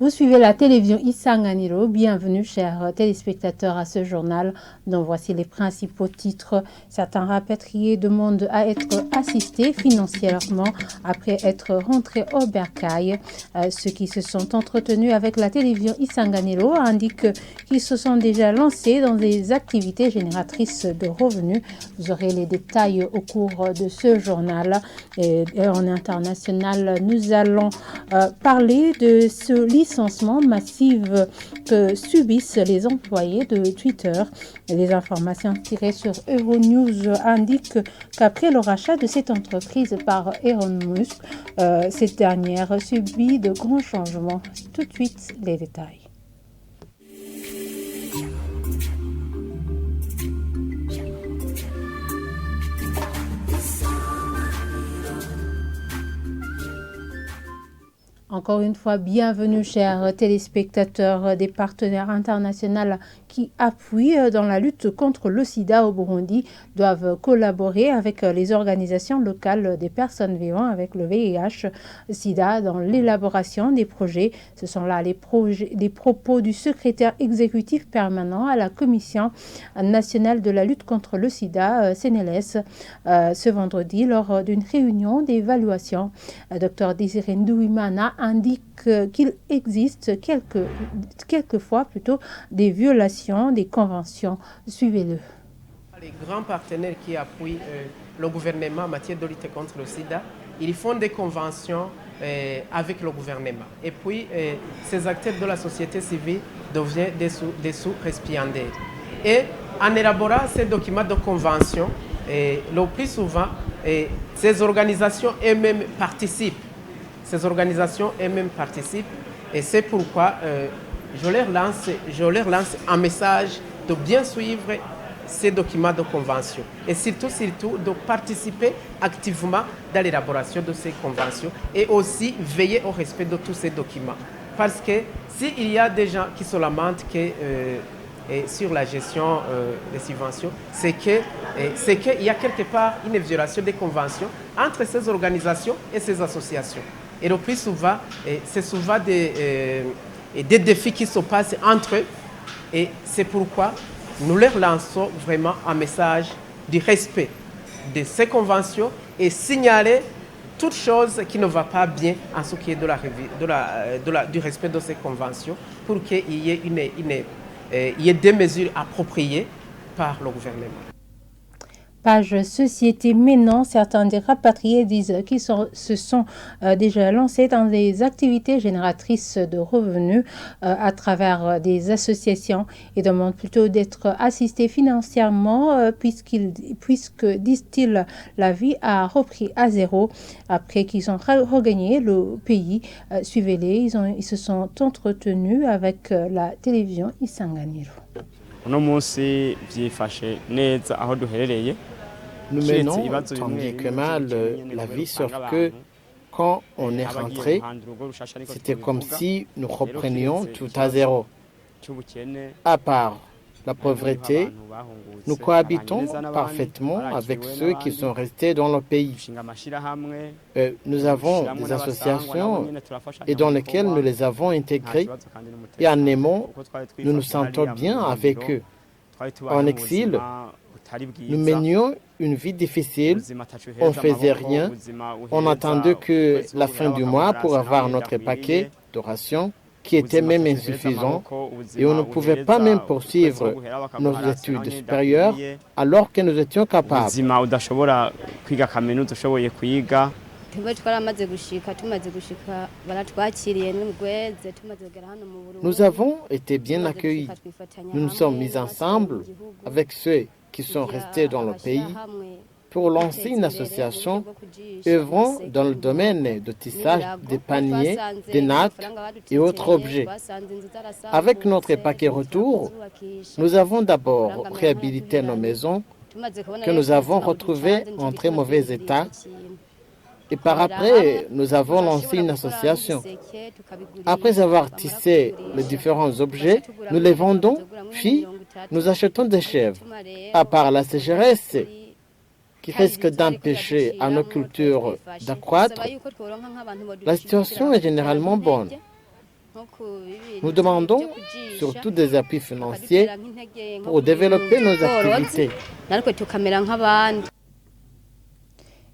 Vous suivez la télévision Isanganiro. Bienvenue, chers téléspectateurs, à ce journal dont voici les principaux titres. Certains rapatriés demandent à être assistés financièrement après être rentrés au bercail. Ceux qui se sont entretenus avec la télévision Isanganiro indiquent qu'ils se sont déjà lancés dans des activités génératrices de revenus. Vous aurez les détails au cours de ce journal. Et en international, nous allons parler de ce licenciement massif que subissent les employés de Twitter. Les informations tirées sur Euronews indiquent qu'après le rachat de cette entreprise par Elon Musk, cette dernière subit de grands changements. Tout de suite, les détails. Encore une fois, bienvenue, chers téléspectateurs des partenaires internationaux qui appuient dans la lutte contre le sida au Burundi doivent collaborer avec les organisations locales des personnes vivant avec le VIH-Sida dans l'élaboration des projets. Ce sont là les propos du secrétaire exécutif permanent à la Commission nationale de la lutte contre le sida, CNLS, ce vendredi lors d'une réunion d'évaluation. Dr Désiré Ndouimana indique qu'il existe quelquefois des violations des conventions. Suivez-le. Les grands partenaires qui appuient le gouvernement en matière de lutte contre le sida, ils font des conventions avec le gouvernement. Et puis, ces acteurs de la société civile deviennent des sous-récipiendaires. Et en élaborant ces documents de convention, le plus souvent, ces organisations elles-mêmes participent. Et c'est pourquoi je leur lance un message de bien suivre ces documents de convention et surtout de participer activement dans l'élaboration de ces conventions et aussi veiller au respect de tous ces documents. Parce que s'il y a des gens qui se lamentent sur la gestion des subventions, c'est qu'il y a quelque part une violation des conventions entre ces organisations et ces associations. Et le plus souvent, c'est souvent des défis qui se passent entre eux. Et c'est pourquoi nous leur lançons vraiment un message du respect de ces conventions et signaler toute chose qui ne va pas bien en ce qui est du respect de ces conventions pour qu'il y ait des mesures appropriées par le gouvernement. Page société, mais non, certains des rapatriés disent qu'ils se sont déjà lancés dans des activités génératrices de revenus à travers des associations et demandent plutôt d'être assistés financièrement puisque, disent-ils, la vie a repris à zéro après qu'ils ont regagné le pays. Suivez-les, ils se sont entretenus avec la télévision Isanganiro. Nous menons tant bien que mal la vie, sauf que quand on est rentré, c'était comme si nous reprenions tout à zéro. À part la pauvreté, nous cohabitons parfaitement avec ceux qui sont restés dans le pays. Nous avons des associations et dans lesquelles nous les avons intégrées et en aimant, nous nous sentons bien avec eux. En exil, nous menions une vie difficile, on ne faisait rien, on attendait que la fin du mois pour avoir notre paquet de rations qui était même insuffisant et on ne pouvait pas même poursuivre nos études supérieures alors que nous étions capables. Nous avons été bien accueillis. Nous nous sommes mis ensemble avec ceux qui sont restés dans le pays pour lancer une association œuvrant dans le domaine de tissage des paniers, des nattes et autres objets. Avec notre paquet retour, nous avons d'abord réhabilité nos maisons que nous avons retrouvées en très mauvais état. Et par après, nous avons lancé une association. Après avoir tissé les différents objets, nous les vendons, puis nous achetons des chèvres. À part la sécheresse, qui risque d'empêcher à nos cultures d'accroître, la situation est généralement bonne. Nous demandons surtout des appuis financiers pour développer nos activités.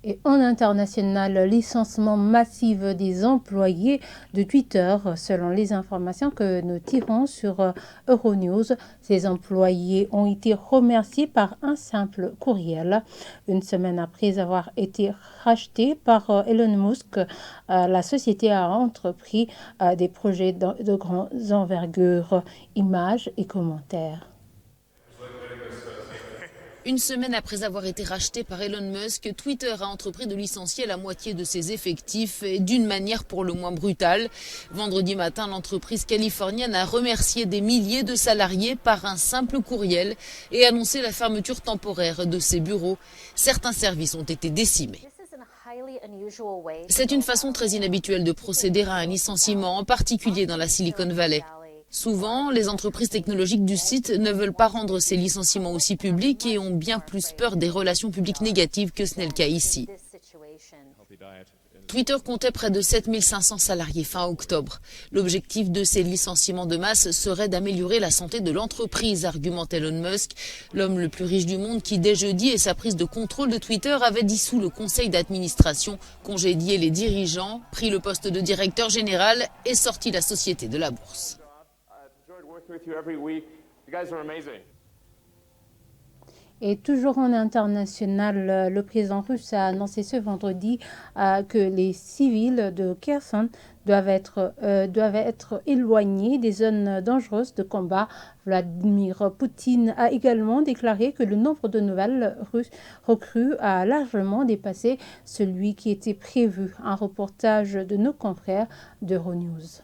Et en international, licenciement massif des employés de Twitter. Selon les informations que nous tirons sur Euronews, ces employés ont été remerciés par un simple courriel. Une semaine après avoir été rachetés par Elon Musk, la société a entrepris des projets de grande envergure, images et commentaires. Une semaine après avoir été racheté par Elon Musk, Twitter a entrepris de licencier la moitié de ses effectifs et d'une manière pour le moins brutale. Vendredi matin, l'entreprise californienne a remercié des milliers de salariés par un simple courriel et annoncé la fermeture temporaire de ses bureaux. Certains services ont été décimés. C'est une façon très inhabituelle de procéder à un licenciement, en particulier dans la Silicon Valley. Souvent, les entreprises technologiques du site ne veulent pas rendre ces licenciements aussi publics et ont bien plus peur des relations publiques négatives que ce n'est le cas ici. Twitter comptait près de 7500 salariés fin octobre. L'objectif de ces licenciements de masse serait d'améliorer la santé de l'entreprise, argumente Elon Musk, l'homme le plus riche du monde qui, dès jeudi et sa prise de contrôle de Twitter, avait dissous le conseil d'administration, congédié les dirigeants, pris le poste de directeur général et sorti la société de la bourse. Et toujours en international, le président russe a annoncé ce vendredi que les civils de Kherson doivent être éloignés des zones dangereuses de combat. Vladimir Poutine a également déclaré que le nombre de nouvelles recrues a largement dépassé celui qui était prévu. Un reportage de nos confrères d'Euronews.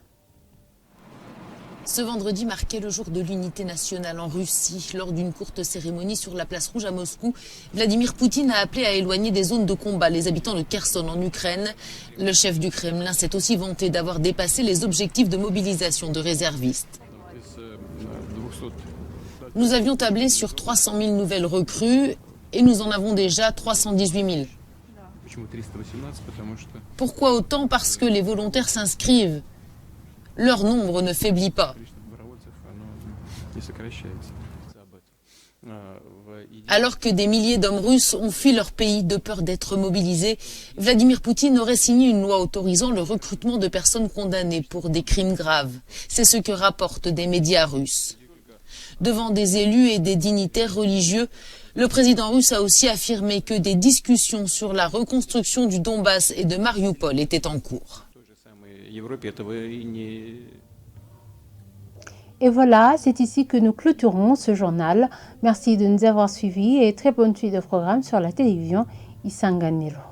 Ce vendredi marquait le jour de l'unité nationale en Russie. Lors d'une courte cérémonie sur la place Rouge à Moscou, Vladimir Poutine a appelé à éloigner des zones de combat les habitants de Kherson en Ukraine. Le chef du Kremlin s'est aussi vanté d'avoir dépassé les objectifs de mobilisation de réservistes. Nous avions tablé sur 300 000 nouvelles recrues et nous en avons déjà 318 000. Pourquoi autant? Parce que les volontaires s'inscrivent. Leur nombre ne faiblit pas. Alors que des milliers d'hommes russes ont fui leur pays de peur d'être mobilisés, Vladimir Poutine aurait signé une loi autorisant le recrutement de personnes condamnées pour des crimes graves. C'est ce que rapportent des médias russes. Devant des élus et des dignitaires religieux, le président russe a aussi affirmé que des discussions sur la reconstruction du Donbass et de Mariupol étaient en cours. Et voilà, c'est ici que nous clôturons ce journal. Merci de nous avoir suivis et très bonne suite de programme sur la télévision Isanganiro.